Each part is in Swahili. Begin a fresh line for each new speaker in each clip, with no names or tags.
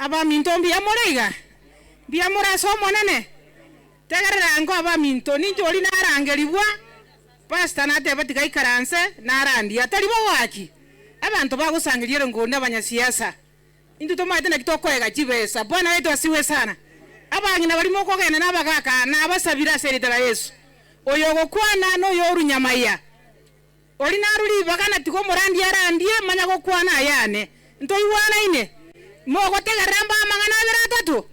aba minto biamorega biamora so monene tegerera ngo aba minto ninjo oli narangelibwa pastor nate batika ikaranse narandi atalibo waki abantu bagusangirira ngo n'abanyasiasa indu tomaite na kitokwega kibesa bwana wetu asiwe sana abangina barimo kogena nabagaka nabasabira seritara Yesu oyo gokwana no yorunyamaya oli naruli bagana tiko morandi yarandie manya gokwana yane ntoiwana ine mo gotegeramba mangana abira 3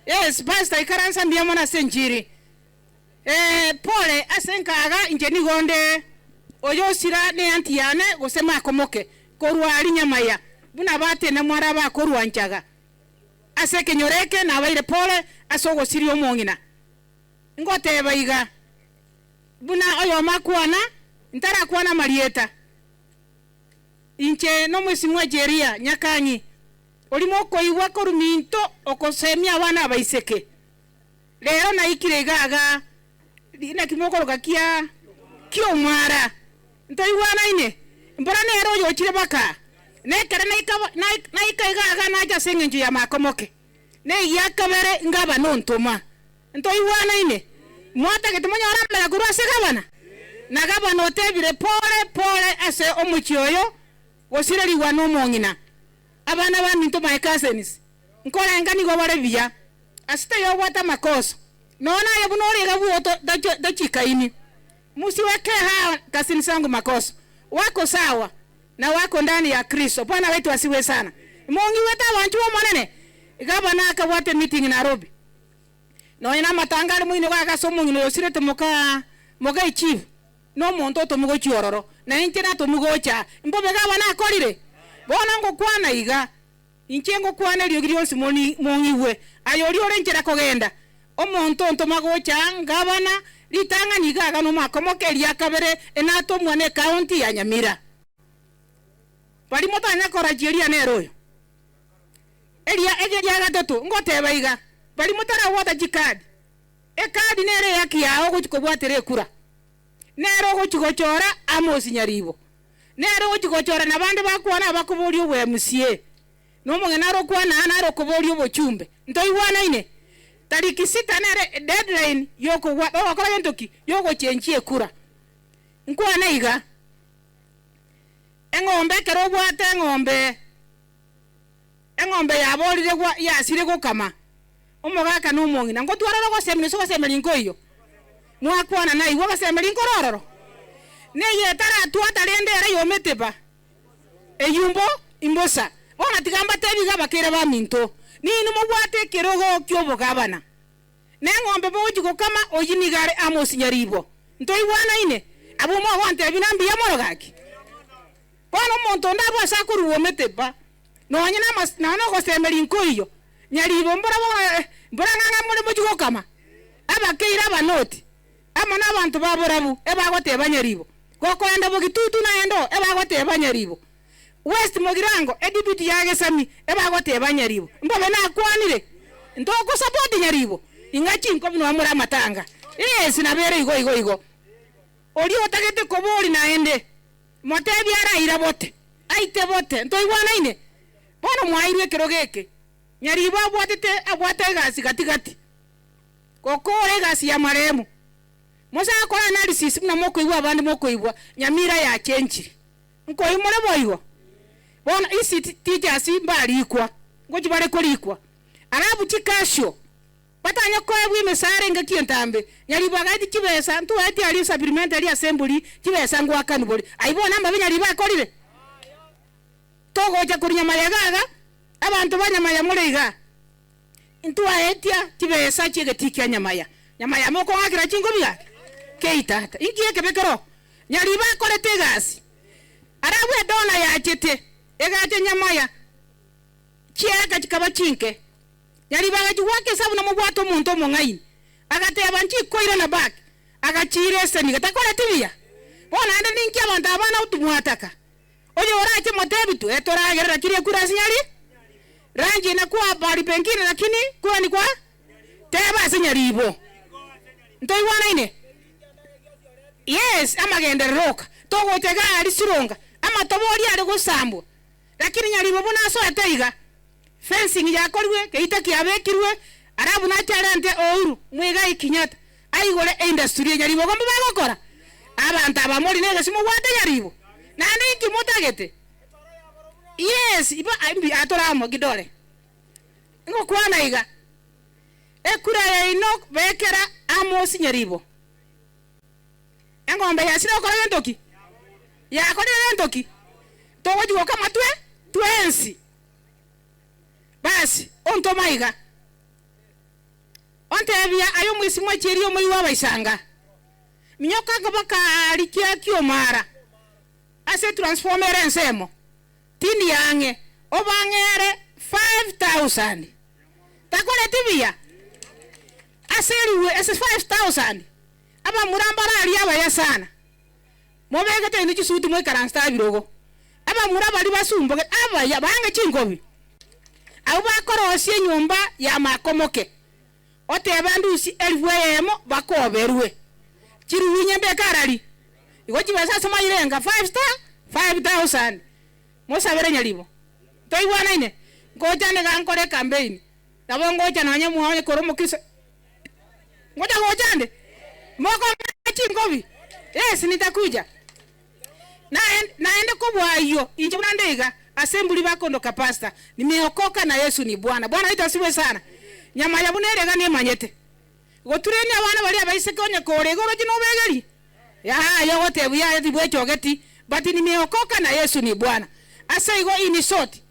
yes pastor ikaransa ndiamona senjiri pole asenkaga injeni gonde oyo sira ne antiyane gosema akomoke korwali nyamaya buna bate na mwara ba korwanchaga aseke nyoreke na baire pole asogo sirio mongina ngote baiga buna oyo makwana ntara kwana marieta inche no mwesimwa jeria nyakanyi olimo koiwa koruminto okosemia wana baiseke lero na ikiregaga dina kimokoroka kia kio mwara ntoiwana ine mbona nero yo chire baka nekere na ikaigaga na ja sengenju ya makomoke ne yakabere ngaba nontoma ntoiwana ine mwata ketumonyora mbere kurwa segabana nagaba notebire pole ase omuchioyo wosireli wano mongina abana ba minto my cousins nkola ngani go barebia asite yo wata makoso nona yabunori gabuoto dachikaini musiweke ha kasini sangu makoso wako sawa na wako ndani ya Kristo bwana wetu asiwe sana mongi weta wanchu monene gabana akawate meeting Nairobi no ina matangalo mwine waka somo ngino yosire temoka moga chief no monto to mugo chiororo na intina to mugo cha mbobe gabana akolire bona ngo kwana iga inchengo kwana lyo girionsi mongiwe ayori orenjera kogenda omonto ntomago cha ngabana litanga nigaga no makomoke lya kabere enato mwane county ya Nyamira bali motanya kora jeria neroyo elia gatatu ngoteba iga bali motara wota jikadi kadi nere yakiao gochikobwatere kura nero gochikochora Amos Nyaribo nero gochikochora nabande bakwana bakubuli obwe MCA no mongena kwana naro kubuli obochumbe ntoiwana ine tariki 6 nere deadline yoko wakora yentoki yoko chenchie kura nkwana iga engombe kero bwate engombe yabolire kwa yasire gukama omogaka no mongina ngotwarara go semeli nkoyo mwakwana na iwo basemeli nkororo ne yetara twata lendere yometeba eyumbo imbosa bona tigamba tebiga bakere ba minto nini mubwate kerogo kyobo gabana nengombe bojugo kama oyinigare Amos Nyaribo ntoiwana ine abumo wante binambi ya morogaki bona monto ndabo sakuru wometeba no nyina mas na no gosemeli nkoyo Nyaribo mbora nganga mole bojugo kama abakeira banoti amana abantu baborabu ebagoteba Nyaribo koko enda bogitutu na endo ebagoteba Nyaribo West Mogirango edibiti yage sami ebagoteba Nyaribo mbobe na kwanire ndoko support Nyaribo ingachi nkobino amura matanga yes na bere igo oli otagete kobori na ende motebi ara ira bote aite bote ntoiwana ine bona mwairwe kirogeke Nyaribo abwate gasi gatigati kokore gasi ya maremu mosa akora analysis mna mokoibwa abandi mokoibwa Nyamira ya change nkoimole boigo bona isi teachers mbali kwa ngoji bare kolikwa arabu chikasho batanya ko ebwi mesare ngakientambe Nyaribo agati kibesa ntu ati ali supplementary assembly kibesa ngwa kanuboli aibona mbabe Nyaribo akolire togo cha kurinya mayaga abantu banyamaya muleiga ntu aetia kibesa chigetikia nyamaya moko ngakira chingobia keita ingie kebekero Nyaribo akolete gasi arabu edona ya chete egate nyamaya chieka chikaba chinke Nyaribo agachiwake sabu na mubwato muntu mongaini agate abanchi koira na back agachire seni gatakora tibia bona ande ninki abantu abana utumwataka oyo orache motebitu etoragera kire kura sinyali rangi na kwa bali pengine lakini kwa ni kwa teba Nyaribo ntoiwana ine yes amagende roka togo tega ali sironga ama tobori ali gusambu lakini Nyaribo bona so ateiga fencing ya korwe keita kiabekirwe arabu na chalente ouru mwiga ikinyata aigore industry nyaribo gombe bagokora abantu abamori nege simo wate nyaribo nani kimutagete yes iba ambi atoramo gidore ngo kwana iga ekura ya ino bekera amosi nyaribo engombe ya sino kora ntoki ya kora ntoki togo jugo kama twensi basi onto maiga onte bia ayo mwisi mwacherio mwi wa baisanga minyoka gabaka alikia kiomara ase transformer ensemo tini yange obangere 5000 takole tibia aseriwe ese 5000 aba murambara ali aba ya sana mobega tene chisuti mwe karansta birogo aba muraba libasumbo aba ya bange chingobi abo bakorosie nyumba ya makomoke ote bandusi elwemo bakoberwe chiruwinya bekarali igo chibasa soma irenga 5000 mosabere nyalibo toibwana ine ngoja ne gankore campaign nabo ngoja nanye muone koromo kisa ngoja nde moko chingobi yes nitakuja naende kubwa hiyo inje unandega assembly bakondo kapasta nimeokoka na Yesu ni Bwana itasiwe sana nyama ya bunerega ni manyete gotureni abana bali abaiseke kore goro kino begeri ya wote buya dibwe chogeti but nimeokoka na Yesu ni Bwana asa igo ini soti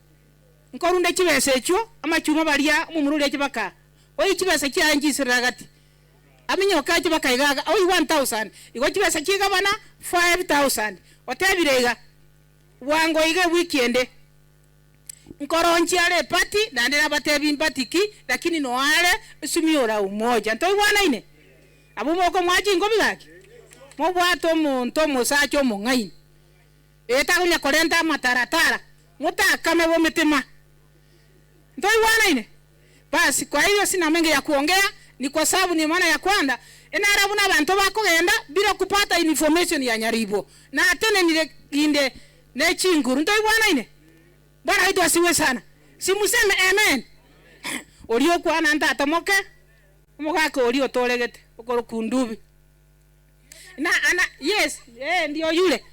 nkorunde kibese cyo amachuma baliya mumurule kibaka oyi kibese kyanji siragati aminyoka kibaka igaga oyi 1000 igo kibese kigabana 5000 otebirega wango ige weekend nkoronchi ale party na ndera batebi mbatiki lakini no ale sumiora umoja ntoi bwana ine abumoko mwaji ngobi gaki mobwato muntu musacho mungai eta kunya korenta mataratara mutakame bo mitima ntoi bwana ine basi kwa hiyo sina mengi ya kuongea ni kwa sababu ni maana ya kwanda enarabu na bantu bakogenda bila kupata information ya nyaribo na tene ni inde ne chinguru ntoi bwana ine Bwana wetu asiwe sana. Simuseme amen. Olio kwa nanda atamoke. Mugaka olio tolegete okoro kundubi. Yes, ndio yule.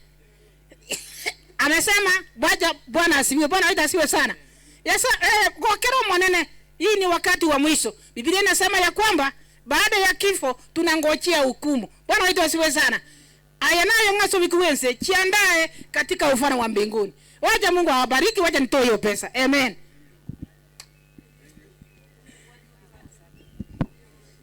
Amesema Bwana asiwe. Bwana wetu asiwe sana. Yes, kwa kero mwanene hii ni wakati wa mwisho. Biblia inasema ya kwamba baada ya kifo tunangojea hukumu. Bwana wetu asiwe sana. Aya nayo ngaso bikuwense chiandae katika ufalme wa mbinguni. Wacha Mungu awabariki, wacha nitoe hiyo pesa. Amen.